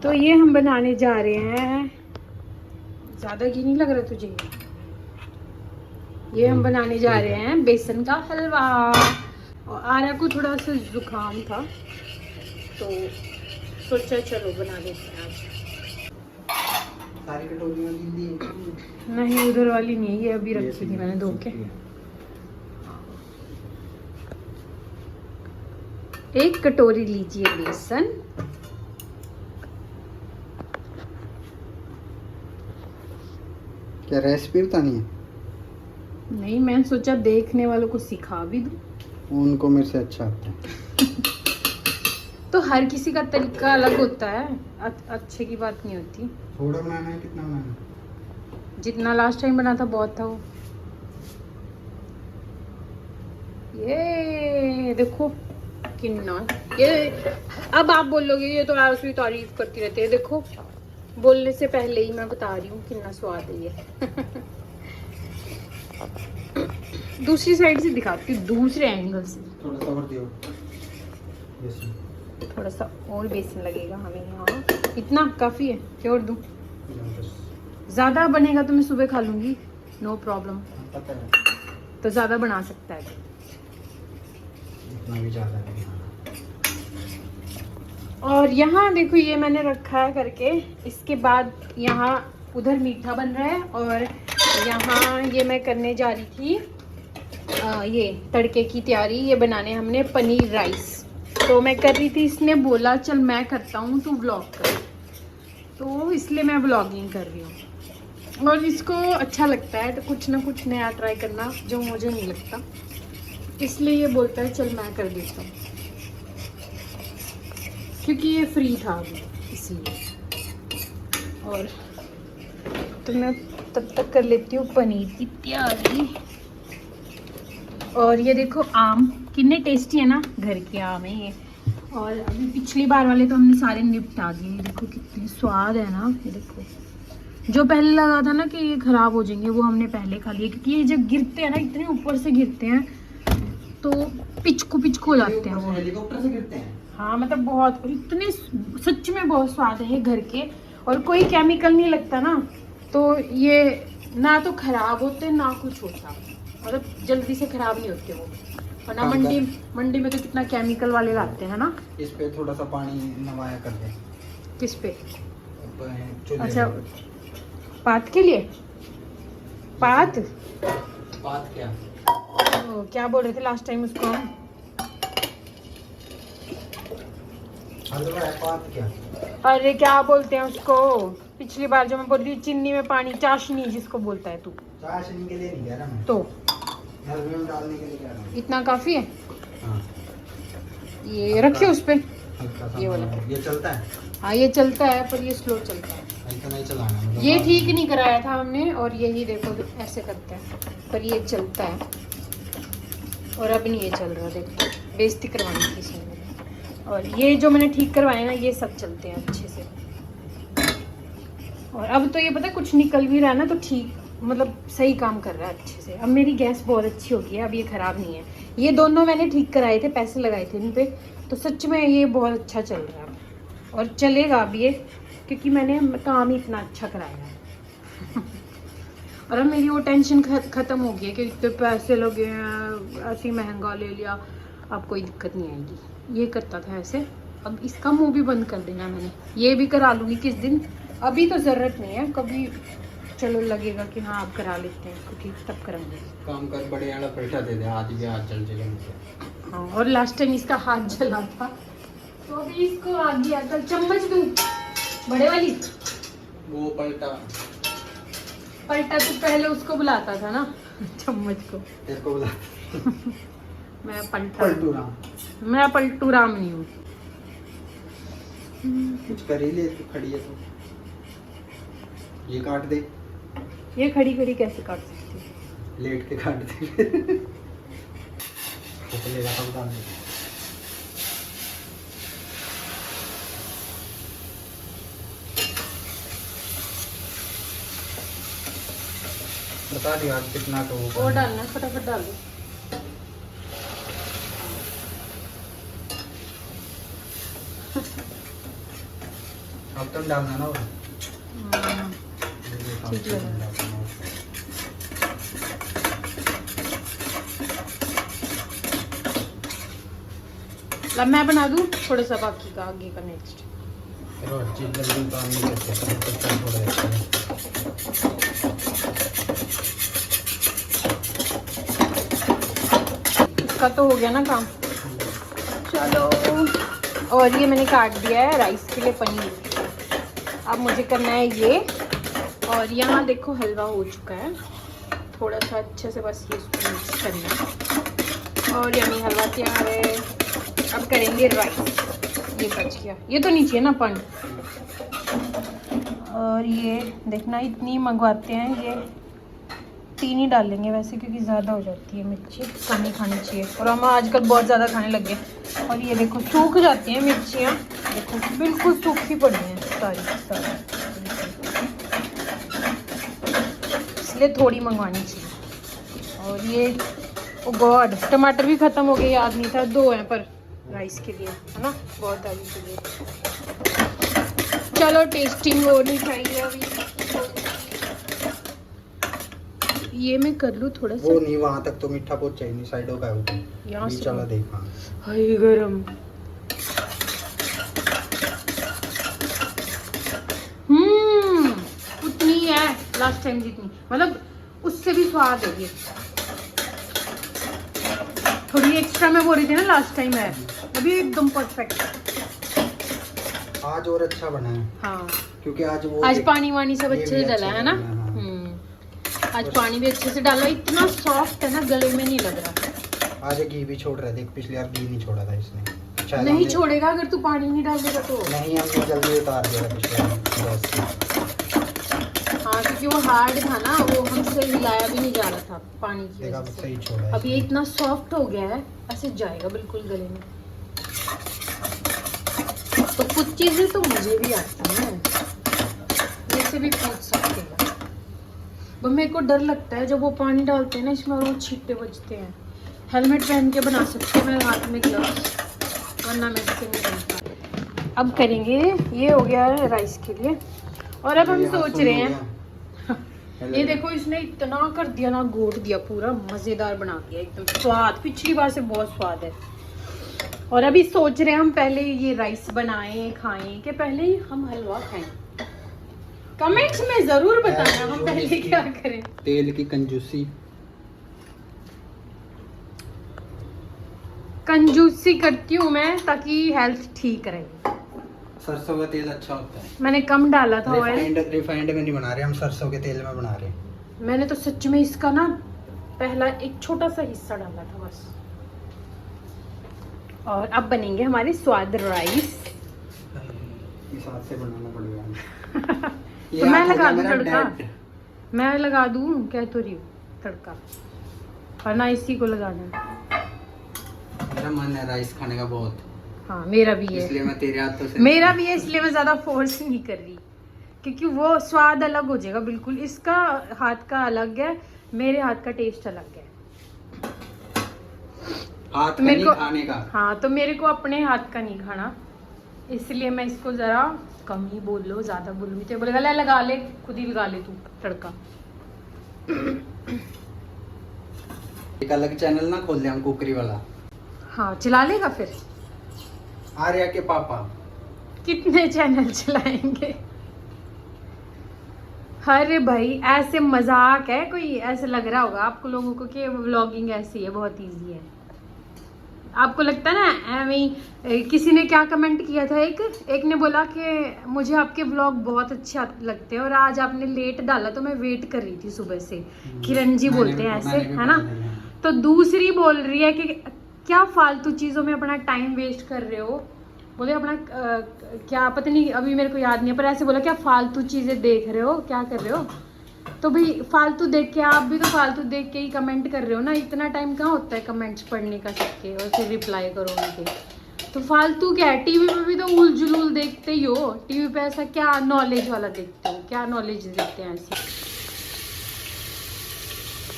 तो ये हम बनाने जा रहे हैं, ज़्यादा घी नहीं लग रहा तुझे? ये हम बनाने जा रहे हैं बेसन का हलवा। और आर्या को थोड़ा सा जुकाम था तो सोचा चलो बना देते हैं आज। सारी कटोरियाँ ली नहीं, उधर वाली नहीं है, ये अभी रखी थी मैंने धो के। एक कटोरी लीजिए बेसन। क्या रेसिपी बतानी है? नहीं, मैंने सोचा देखने वालों को सिखा भी दूं। उनको मेरे से अच्छा आता है। तो हर किसी का तरीका अलग होता है, अच्छे की बात नहीं होती। थोड़ा बनाना है, कितना बनाना है? जितना लास्ट टाइम बना था बहुत था वो। ये देखो कितना, ये अब आप बोलोगे ये तो आप उसकी तारीफ करती रहती है। देखो बोलने से पहले ही मैं बता रही हूँ कितना स्वाद है ये। दूसरी साइड से दिखाती हूँ, दूसरे एंगल से। थोड़ा सा और दियो बेसन। थोड़ा सा और बेसन लगेगा हमें यहाँ। इतना काफ़ी है कि और दूँ? ज़्यादा बनेगा तो मैं सुबह खा लूँगी, नो प्रॉब्लम। पता है तो ज़्यादा बना सकता है। इतना भी ज़्यादा नहीं। और यहाँ देखो ये मैंने रखा है करके। इसके बाद यहाँ उधर मीठा बन रहा है और यहाँ ये मैं करने जा रही थी ये तड़के की तैयारी। ये बनाने हमने पनीर राइस, तो मैं कर रही थी। इसने बोला चल मैं करता हूँ तू व्लॉग कर, तो इसलिए मैं व्लॉगिंग कर रही हूँ। और इसको अच्छा लगता है तो कुछ ना कुछ नया ट्राई करना, जो मुझे नहीं लगता, इसलिए ये बोलता है चल मैं कर देता हूँ, क्योंकि ये फ्री था अभी इसलिए। और तो मैं तब तक कर लेती हूँ पनीर की तैयारी। और ये देखो आम कितने टेस्टी है ना, घर के आम है ये। और अभी पिछली बार वाले तो हमने सारे निपटा दिए। देखो कितने स्वाद है ना। ये देखो जो पहले लगा था ना कि ये खराब हो जाएंगे, वो हमने पहले खा लिए, क्योंकि ये जब गिरते हैं ना इतने ऊपर से गिरते हैं तो पिचकू हो जाते हैं वो। हेलीकॉप्टर से गिरते हैं। हाँ मतलब बहुत, इतने सच में बहुत स्वाद है ये घर के। और कोई केमिकल नहीं लगता ना, तो ये ना तो खराब होते ना कुछ होता, मतलब जल्दी से खराब नहीं होते वो। और ना मंडी में तो कितना केमिकल वाले लाते हैं ना। इस पे थोड़ा सा पानी नवाया कर दे। किस पे? चूल्हे अच्छा पे। पात के लिए? पात क्या? ओ, क्या बोल रहे थे लास्ट टाइम उसको हम? हलवा है, पात क्या? अरे क्या बोलते हैं उसको? पिछली बार जो मैं बोल रही थी चीनी में पानी, चाशनी जिसको बोलता है तू। चाशनी के लिए नहीं कह रहा मैं, तो हलवे में डालने के लिए कह रहा हूँ। इतना काफी है। हाँ। ये रखे उस पे। हल्का सा ये वाला। ये चलता है। हाँ ये चलता है पर ये स्लो चलता है। ऐसा नहीं चलाना, मतलब ये ठीक नहीं कराया था हमने। और यही देखो ऐसे करते हैं, पर ये चलता है। और अब नहीं ये चल रहा, देखो बेइज्जती करवानी थी इसने। और ये जो मैंने ठीक करवाए ना, ये सब चलते हैं अच्छे से। और अब तो ये पता है कुछ निकल भी रहा है ना, तो ठीक मतलब सही काम कर रहा है अच्छे से। अब मेरी गैस बहुत अच्छी हो गई है, अब ये ख़राब नहीं है। ये दोनों मैंने ठीक कराए थे, पैसे लगाए थे इन पे, तो सच में ये बहुत अच्छा चल रहा है और चलेगा अब ये, क्योंकि मैंने काम ही इतना अच्छा कराया है। और अब मेरी वो टेंशन ख़त्म हो गई है कि इतने पैसे लगे हैं, ऐसे महंगा ले लिया, अब कोई दिक्कत नहीं आएगी। ये करता था ऐसे, अब इसका मुंह भी बंद कर देना मैंने। ये भी करा लूँगी किस दिन, अभी तो ज़रूरत नहीं है, कभी चलो लगेगा कि हाँ आप करा लेते हैं इसको ठीक, तब करेंगे। काम कर, बड़े आड़ा पैसा दे दे, आज भी हाथ जल जाएगा। हाँ और लास्ट टाइम इसका हाथ जला था, तो अभी इसको आ गया। कल चम्मच दूँ बड़े वाली? वो पलटा तो पहले उसको बुलाता था ना चम्मच को। तेरे को बुला। मैं पलटू राम। मैं पलटू राम नहीं हूँ। कुछ कर ही ले, तू खड़ी है तो ये काट दे। ये खड़ी खड़ी कैसे काट सकती है? लेट के काट दे। तो ले रहा था बता दिया आज कितना तो वो डालना, फटाफट डाल दो। अब तो डालना ना वो ठीक लगा। अब मैं बना दूँ थोड़ा सा बाकी का आगे का नेक्स्ट। जल्दी काम नहीं करते तो थोड़ा अच्छा है। इसका तो हो गया ना काम। चलो, और ये मैंने काट दिया है राइस के लिए पनीर। अब मुझे करना है ये। और यहाँ देखो हलवा हो चुका है, थोड़ा सा अच्छे से बस ये इसको मिक्स करना है और यम्मी हलवा तैयार है। अब करेंगे राइस। ये बच गया, ये तो नीचे है ना पन। और ये देखना इतनी मंगवाते हैं, ये 3 ही डालेंगे वैसे क्योंकि ज़्यादा हो जाती है मिर्ची, कम ही खानी चाहिए। और हम आजकल बहुत ज़्यादा खाने लग गए। और ये देखो सूख जाती हैं मिर्चियाँ, देखो बिल्कुल सूखी पड़ी हैं सारी, इसलिए थोड़ी मंगवानी चाहिए। और ये ओ गॉड, टमाटर भी ख़त्म हो गए, याद नहीं था 2 हैं पर राइस के लिए, है ना, बहुत दाली के लिए। चलो टेस्टिंग होनी चाहिए अभी। ये मैं कर लूँ थोड़ा सा, वो नहीं वहाँ तक तो मीठा बहुत चाहिए नहीं, साइडों का है वो यहाँ से चला देखा। हाय गरम। उतनी है लास्ट टाइम जितनी, मतलब उससे भी स्वाद है ये। थोड़ी एक्स्ट्रा मैं बोल रही थी ना लास्ट टाइम है, अभी एकदम परफेक्ट। आज और अच्छा बना है। हाँ क्योंकि आज पानी वानी सब अच्छे से डाला है ना। आज पानी भी अच्छे से डाला, इतना सॉफ्ट है ना, गले में नहीं लग रहा। आज घी भी छोड़ रहा है, देख पिछली बार घी नहीं छोड़ा था इसने। नहीं छोड़ेगा अगर तू पानी नहीं डाल देगा तो। नहीं, हमने जल्दी उतार दिया पिछले बार। हाँ क्योंकि वो हार्ड था ना, वो हमसे हिलाया भी नहीं जा रहा था पानी की वजह से। सही छोड़ा है। अब ये इतना सॉफ्ट हो गया है, ऐसे जाएगा बिल्कुल गले में। तो कुछ चीजें तो मुझे भी आती हैं, जैसे भी पूछ सकते हैं। वो मेरे को डर लगता है जब वो पानी डालते हैं ना इसमें और वो छींटे बजते हैं। हेलमेट पहन के बना सकते हैं, मेरे हाथ में ग्लव्स, वरना मैं इससे नहीं बनता। अब करेंगे, ये हो गया है राइस के लिए। और अब हम सोच रहे हैं ये देखो इसने इतना कर दिया ना, घोट दिया पूरा, मजेदार बना दिया एकदम स्वाद, पिछली बार से बहुत स्वाद है। और अभी सोच रहे हैं हम पहले ये राइस बनाएं खाएं कि पहले ही हम हलवा खाएं। कमेंट्स में जरूर बताना हम पहले क्या करें। तेल की कंजूसी करती हूँ मैं ताकि हेल्थ ठीक रहे। सरसों का तेल अच्छा होता है। मैंने कम डाला था ऑयल। रिफाइंड में नहीं बना रहे हम, सरसों के तेल में बना रहे हैं। मैंने तो सच में इसका ना पहला एक छोटा सा हिस्सा डाला था बस। और अब बनेंगे हमारे स्वाद राइस। इस हाथ से बनाना पड़ेगा। तो मैं लगा दूं तड़का, मैं लगा दूं, कह तो रही हूँ तड़का, और ना इसी को लगाना। मेरा मन है राइस खाने का बहुत। हाँ मेरा भी है, इसलिए मैं तेरे हाथों से मेरा भी है, इसलिए मैं ज्यादा फोर्स नहीं कर रही क्योंकि वो स्वाद अलग हो जाएगा बिल्कुल। इसका हाथ का अलग है, मेरे हाथ का टेस्ट अलग है। हाथ तो का मेरे नहीं को खाने का। हाँ तो मेरे को अपने हाथ का नहीं खाना, इसलिए मैं इसको जरा कम ही बोल लो, ज्यादा बोलूंगी तो बोलेगा ले लगा ले, खुद ही लगा ले तू तड़का। एक अलग चैनल ना खोल दिया हम, कुकरी वाला। हाँ चला लेगा फिर। आर्या के पापा कितने चैनल चलाएंगे। अरे भाई ऐसे मजाक है, कोई ऐसे लग रहा होगा आपको लोगों को कि व्लॉगिंग ऐसी है, बहुत इजी है। आपको लगता है ना ऐਵੇਂ। किसी ने क्या कमेंट किया था, एक ने बोला कि मुझे आपके व्लॉग बहुत अच्छे लगते हैं और आज आपने लेट डाला तो मैं वेट कर रही थी सुबह से। किरण जी बोलते हैं ऐसे, है ना। तो दूसरी बोल रही है कि क्या फालतू चीज़ों में अपना टाइम वेस्ट कर रहे हो। बोले अपना क्या पता नहीं, अभी मेरे को याद नहीं है, पर ऐसे बोला क्या फालतू चीज़ें देख रहे हो, क्या कर रहे हो। तो भाई फालतू देख के, आप भी तो फालतू देख के ही कमेंट कर रहे हो ना। इतना टाइम कहाँ होता है कमेंट्स पढ़ने का सबके और फिर रिप्लाई करो उनके। तो फालतू क्या है, टीवी पे भी तो उल जुलूल देखते ही हो। टीवी पे ऐसा क्या नॉलेज वाला देखते हो, क्या नॉलेज देखते हैं ऐसे।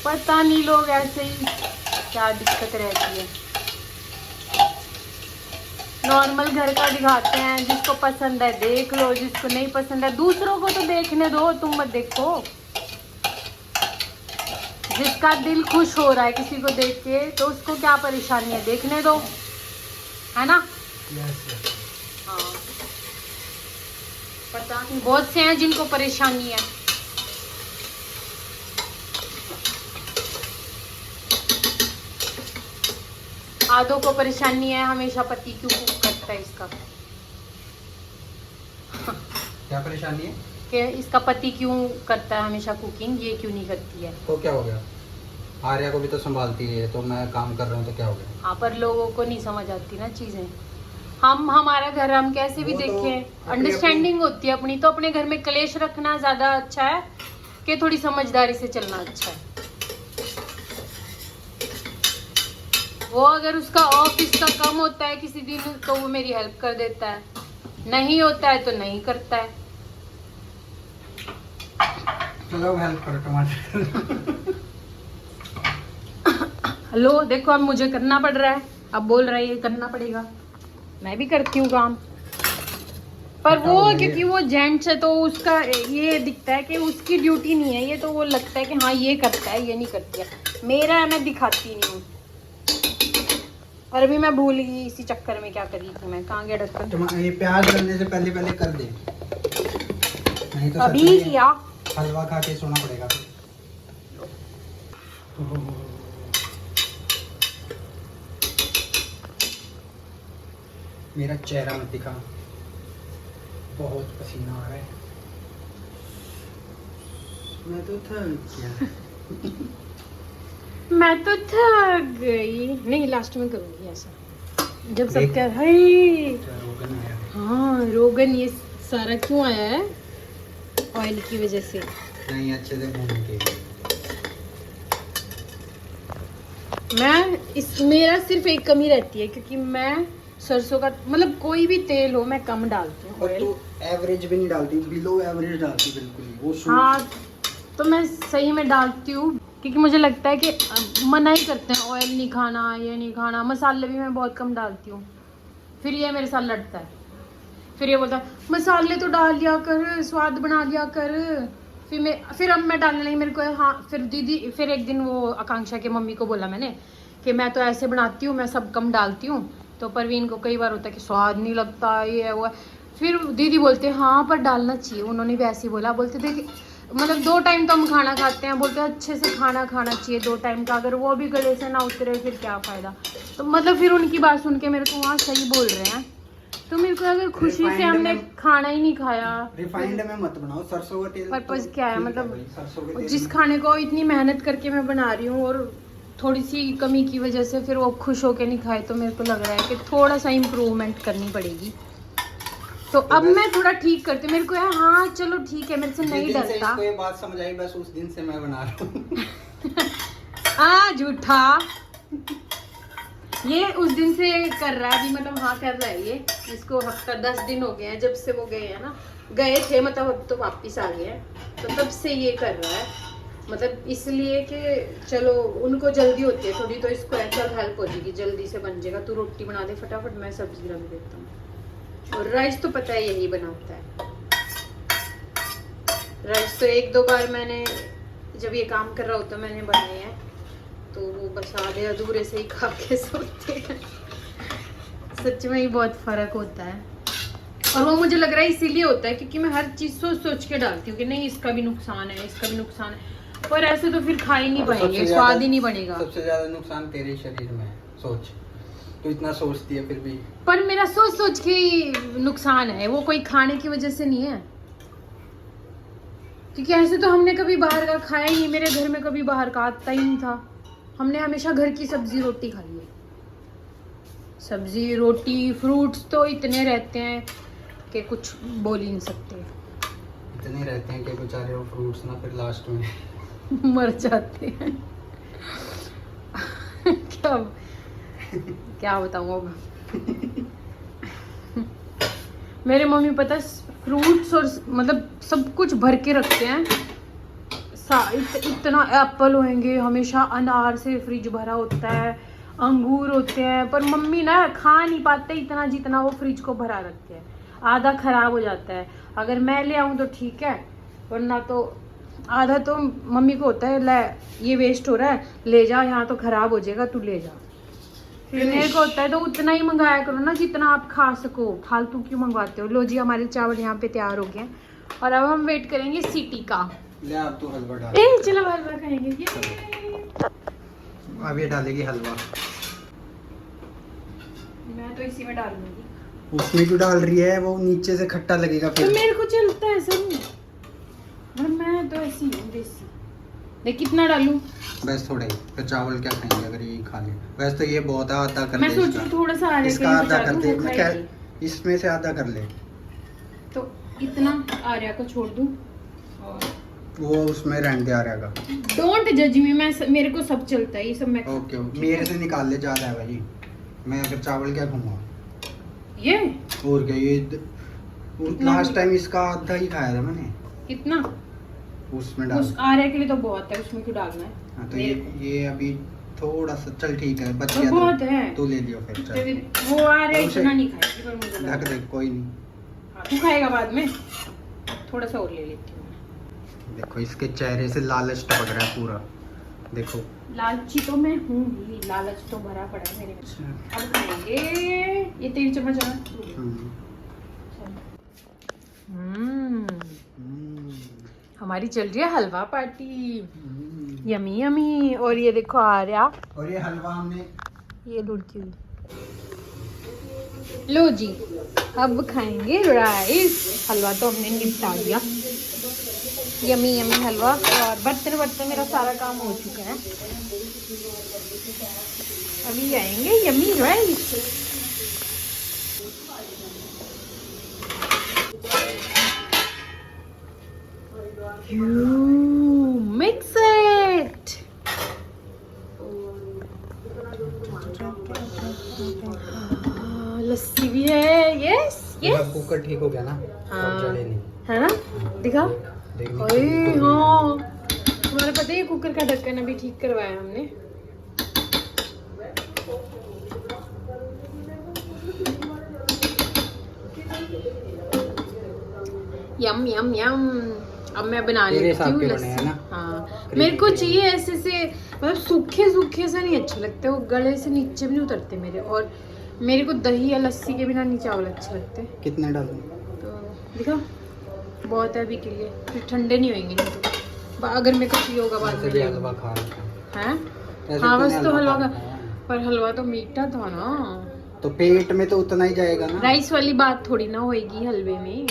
पता नहीं लोग ऐसे ही क्या दिक्कत रहती है। नॉर्मल घर का दिखाते हैं, जिसको पसंद है देख लो, जिसको नहीं पसंद है दूसरों को तो देखने दो, तुम मत देखो। जिसका दिल खुश हो रहा है किसी को देख के तो उसको क्या परेशानी है, देखने दो, है ना। हाँ पता नहीं, बहुत से हैं जिनको परेशानी है। आधों को परेशानी है हमेशा पति क्यों कुक करता है इसका। क्या परेशानी है कि इसका पति क्यों करता है हमेशा कुकिंग, ये क्यों नहीं करती है। तो क्या हो गया, आर्या को भी तो संभालती है, तो मैं काम कर रहा हूँ तो क्या हो गया। हाँ पर लोगों को नहीं समझ आती ना चीजें। हम हमारा घर हम कैसे भी वो तो देखें, अंडरस्टैंडिंग होती है अपनी। तो अपने घर में क्लेश रखना ज्यादा अच्छा है कि थोड़ी समझदारी से चलना अच्छा है। वो अगर उसका ऑफिस का कम होता है किसी दिन तो वो मेरी हेल्प कर देता है, नहीं होता है तो नहीं करता है। चलो हेल्प करो टमाटर। हेलो देखो अब मुझे करना पड़ रहा है, अब बोल रहा है ये करना पड़ेगा, मैं भी करती हूँ काम। पर वो क्योंकि वो जेंट्स है तो उसका ये दिखता है कि उसकी ड्यूटी नहीं है ये, तो वो लगता है कि हाँ ये करता है ये नहीं करती है। मेरा है मैं दिखाती नहीं हूँ। और अभी मैं भूल गई इसी चक्कर में क्या करी थी मैं, कहाँ गया ढक्कन। ये प्याज डालने से पहले पहले कर दे, नहीं तो अभी किया हलवा खा के सोना पड़ेगा फिर। मेरा चेहरा मत दिखा, बहुत पसीना आ रहा है, मैं तो थक गया। मैं तो थक गई। नहीं लास्ट में करूंगी ऐसा जब सब क्या है। रोगन आया है। हाँ रोगन ये सारा क्यों आया है, ऑयल की वजह से। नहीं अच्छे से भून के। मैं इस मेरा सिर्फ एक कमी रहती है क्योंकि मैं सरसों का मतलब कोई भी तेल हो मैं कम डालती हूँ और ऑयल। तू एवरेज भी नहीं डालती, बिलो एवरेज डालती बिल्कुल ही। वो हाँ तो मैं सही में डालती हूँ क्योंकि मुझे लगता है कि मना ही करते हैं ऑयल नहीं खाना ये नहीं खाना। मसाले भी मैं बहुत कम डालती हूँ, फिर ये मेरे साथ लड़ता है, फिर ये बोलता है मसाले तो डाल लिया कर, स्वाद बना लिया कर। फिर अब मैं डालने लगी, मेरे को हाँ फिर दीदी फिर एक दिन वो आकांक्षा के मम्मी को बोला मैंने कि मैं तो ऐसे बनाती हूँ, मैं सब कम डालती हूँ। तो परवीन को कई बार होता है कि स्वाद नहीं लगता ये है वो है। फिर दीदी बोलते हाँ पर डालना चाहिए, उन्होंने भी ऐसे ही बोला। बोलते थे कि मतलब 2 टाइम तो हम खाना खाते हैं, बोलते हैं अच्छे से खाना खाना चाहिए 2 टाइम का, अगर वो भी गले से ना उतरे फिर क्या फ़ायदा। तो मतलब फिर उनकी बात सुन के मेरे को वहाँ सही बोल रहे हैं। तो मेरे को अगर खुशी से हमने खाना ही नहीं खाया। रिफाइंड में मत बनाओ, सरसों का तेल पर्पस तो क्या है, ठीक मतलब भाई, सरसों के तेल जिस में। खाने को इतनी मेहनत करके मैं बना रही हूँ और थोड़ी सी कमी की वजह से फिर वो खुश होके नहीं खाए, तो मेरे को लग रहा है कि थोड़ा सा इम्प्रूवमेंट करनी पड़ेगी। तो अब मैं थोड़ा ठीक करती हूँ, मेरे को है हाँ चलो ठीक है, मेरे से नहीं डरता। इसको ये बात समझ आई, बस उस दिन से मैं बना रहा हूँ। झूठा ये उस दिन से कर रहा है अभी, मतलब हाँ कर रहा है ये। इसको हफ्ता 10 दिन हो गए हैं जब से वो गए हैं ना, गए थे मतलब अब तो वापिस आ गए हैं, तो तब से ये कर रहा है। मतलब इसलिए कि चलो उनको जल्दी होती है थोड़ी, तो इसको चल हेल्प हो जाएगी, जल्दी से बन जाएगा। तू रोटी बना दे फटाफट, मैं सब्जी रख देता हूँ। और राइस तो पता है यही बनाता है। राइस तो 1-2 बार मैंने जब ये काम कर रहा होता मैंने बनाए हैं, तो वो बस आधे अधूरे से ही खा के सोते हैं। सच में ही बहुत फर्क होता है। और वो मुझे लग रहा है इसीलिए होता है क्योंकि मैं हर चीज सोच सोच के डालती हूँ कि नहीं इसका भी नुकसान है, इसका भी नुकसान है, पर ऐसे तो फिर खा ही नहीं पाएंगे, स्वाद ही नहीं बनेगा। सबसे ज्यादा नुकसान तेरे शरीर में है, सोच। तू इतना सोचती है फिर भी। पर मेरा सोच सोच के ही नुकसान है, वो कोई खाने की वजह से नहीं है। क्योंकि ऐसे तो हमने कभी बाहर का खाया ही नहीं, मेरे घर में कभी बाहर का आता ही नहीं था। हमने हमेशा घर की सब्जी रोटी खाई है। सब्जी रोटी फ्रूट्स तो इतने रहते हैं कि कुछ बोल ही नहीं सकते। इतने रहते हैं कि बेचारे वो फ्रूट्स ना फिर लास्ट में मर जाते हैं। क्या क्या बताऊँ अब। मेरे मम्मी पता फ्रूट्स और मतलब सब कुछ भर के रखते हैं। इतना एप्पल होंगे हमेशा, अनार से फ्रिज भरा होता है, अंगूर होते हैं, पर मम्मी ना खा नहीं पाते इतना जितना वो फ्रिज को भरा रखते हैं। आधा खराब हो जाता है। अगर मैं ले आऊँ तो ठीक है, वरना तो आधा तो मम्मी को होता है, ले ये वेस्ट हो रहा है, ले जा, यहाँ तो खराब हो जाएगा, तू ले जा। फिर मेरे को होता है तो उतना ही मंगाया करो ना जितना आप खा सको, फालतू क्यों मंगवाते हो। लो जी, हमारे चावल यहाँ पे तैयार हो गए हैं और अब हम वेट करेंगे सीटी का। ले आप तो हलवा डाल। चलो हलवा खाएंगे। अब ये डालेगी हलवा। मैं तो इसी में डालूंगी। उसमें क्यों डाल रही है, वो नीचे से खट्टा लगेगा तो फिर। मेरे को चलता है सब, और मैं तो ऐसी हूँ देसी। देख कितना डालूं? बस थोड़ा ही, फिर चावल क्या खाएंगे अगर ये खा ले। वैसे तो ये बहुत है, आधा कर मैं ले सोच इसका। रही हूँ थोड़ा सा आरे इसका आधा कर दे, मैं क्या इसमें से आधा कर ले। तो इतना आर्या को छोड़ दूं और वो उसमें रहने दे आ रहेगा। डोंट जज मी, मेरे को सब चलता है ये सब। मैं ओके, मेरे से निकाल ले, ज्यादा है भाई। मैं फिर चावल क्या खाऊंगा? ये और क्या, ये लास्ट टाइम इसका आधा ही खाया था मैंने। कितना? उसमें डाल। उस आर्या के लिए तो बहुत है, उसमें क्यों डालना है? हाँ, तो ये अभी थोड़ा सा, चल ठीक है, बच तो गया बहुत है। तो ले लियो फिर। चल वो आर्या उसे- इतना नहीं खाएगी, पर मुझे लगा- ढक दे, कोई नहीं। हाँ, तू खाएगा बाद में, थोड़ा सा और ले लेती हूँ। देखो इसके चेहरे से लालच टपक रहा है पूरा, देखो। लालची तो मैं हूँ ही, लालच तो भरा पड़ा है मेरे में। अब खाएंगे। ये तेल चम्मच आ। हम्म। हमारी चल रही है हलवा पार्टी। Yummy yummy. और ये देखो आर्या, और ये हलवा हमने, ये लुढ़की हुई। लो जी, अब खाएंगे राइस। हलवा तो हमने निपटा दिया। यमी यमी हलवा। और बर्तन बर्तन मेरा सारा काम हो चुका है। अभी आएंगे yummy rice. You mix it. लस्सी भी है। Yes yes. कुकर ठीक हो गया ना? हाँ। अब जले नहीं। है ना? दिखा। देखने ओए की- हाँ, तुम्हारे पता है ये कुकर का ढक्कन अभी ठीक करवाया हमने। यम यम यम। अब मैं बना तेरे लेती हिसाब हूँ के बने हैं लस्सी। ना? हाँ, मेरे को चाहिए ऐसे से, मतलब सूखे सूखे से नहीं अच्छे लगते, वो गले से नीचे भी नहीं उतरते मेरे। और मेरे को दही या लस्सी के बिना नहीं चावल अच्छे लगते। कितने डालूं? तो दिखा, बहुत है अभी के लिए, फिर ठंडे नहीं होंगे। नहीं तो अगर मेरे को चाहिए होगा बाद ऐसे में भी ले हलवा लूँगी। खा रखा है। हैं? ऐसे हाँ, तूने बस तो हलवा खा का, रखा है। पर हलवा तो मीठा था ना। तो पेट में तो उतना ही जाएगा ना। राइस वाली बात थोड़ी ना होएगी हलवे में।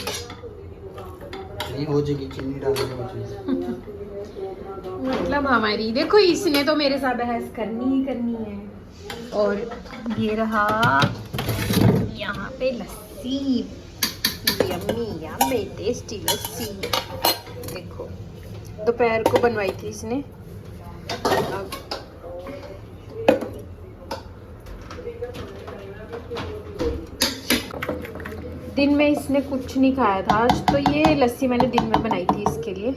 नहीं हो जाएगी, चीनी डाल के हो जाएगी। मतलब हमारी देखो, इसने तो मेरे साथ बहस करनी ही करनी है। और ये रहा यहाँ पे लस्सी, यम्मी यम्मी टेस्टी लस्सी। देखो दोपहर को बनवाई थी इसने। अब दिन में इसने कुछ नहीं खाया था आज, तो ये लस्सी मैंने दिन में बनाई थी इसके लिए।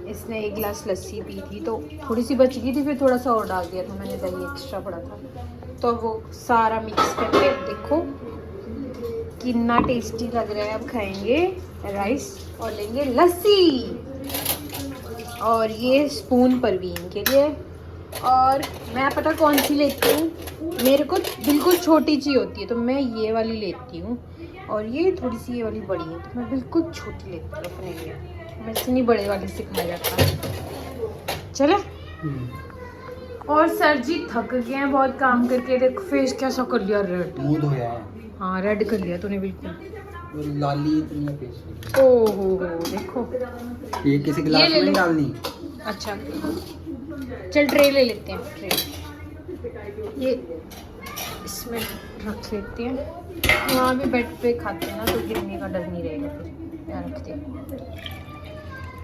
इसने 1 गिलास लस्सी पी थी, तो थोड़ी सी बच गई थी, फिर थोड़ा सा और डाल दिया था मैंने, दही एक्स्ट्रा पड़ा था। तो वो सारा मिक्स करके देखो कितना टेस्टी लग रहा है। अब खाएंगे राइस और लेंगे लस्सी। और ये स्पून परवीन के लिए। और मैं पता कौन सी लेती हूँ, मेरे को बिल्कुल छोटी ची होती है तो मैं ये वाली लेती हूँ। और ये थोड़ी सी ये वाली बड़ी है तो मैं बिल्कुल छोटी लेती हूँ अपने लिए। मेरे से नहीं बड़े वाली से खाया जाता। चले। और सर जी थक गए हैं बहुत काम करके। देख फेस कैसा कर लिया, रेड। मुंह धोया है हाँ, रेड कर लिया तूने बिल्कुल। और लाली इतनी है फेस पे। ओहो देखो। ये किसी गिलास ये ले में ले। डालनी? अच्छा चल, ट्रे ले लेते हैं। ट्रे ये इसमें रख लेते हैं। वहाँ भी बेड पे खाते हैं ना, तो गिरने का डर नहीं रहेगा। फिर यहाँ रखते हैं।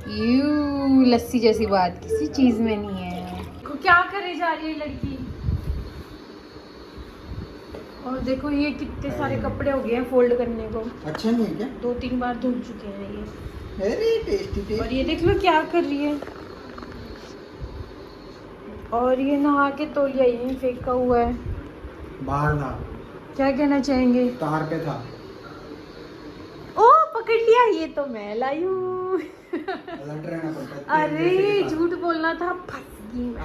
यू लस्सी जैसी बात किसी चीज़ में नहीं है। क्या करे जा रही है लड़की। और देखो ये कितने सारे कपड़े हो गए हैं फोल्ड करने को। अच्छा नहीं है क्या? 2-3 बार धुल चुके हैं ये। अरे टेस्टी और टेस्टी। ये देख लो क्या कर रही है। और ये नहा के तौलिया यहीं फेंका हुआ है। बाहर था, क्या कहना चाहेंगे? तार पे था। ओ पकड़ लिया, ये तो मैं लाई हूँ। अलर्ट रहना पड़ता है। अरे झूठ बोलना था, फंस गई मैं।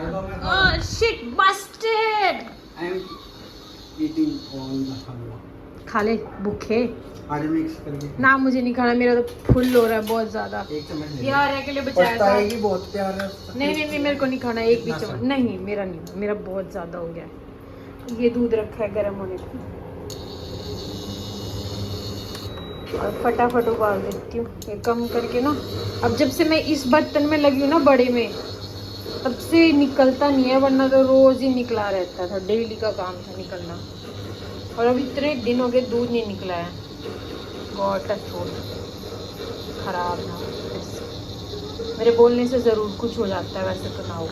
Oh shit, busted. I am eating all the halwa. खा ले, भूखे। आज मिक्स करके ना मुझे नहीं खाना, मेरा तो फुल हो रहा है बहुत ज्यादा। एक चम्मच ले यार के लिए बचाया था। पछताएगी बहुत प्यार है। नहीं नहीं नहीं, मेरे को नहीं खाना एक भी इतना चम्मच। सा। नहीं मेरा नहीं, मेरा बहुत ज्यादा हो गया है। ये दूध रखा है गर्म होने को, और फटाफट उबाल देती हूँ ये कम करके ना। अब जब से मैं इस बर्तन में लगी हूँ ना बड़े में, तब से निकलता नहीं है, वरना तो रोज ही निकला रहता था, डेली का काम था निकलना। और अब इतने दिन हो गए दूध नहीं निकला है। गॉड टच वुड, खराब ना हो ऐसे। मेरे बोलने से ज़रूर कुछ हो जाता है, वैसे तो ना हो।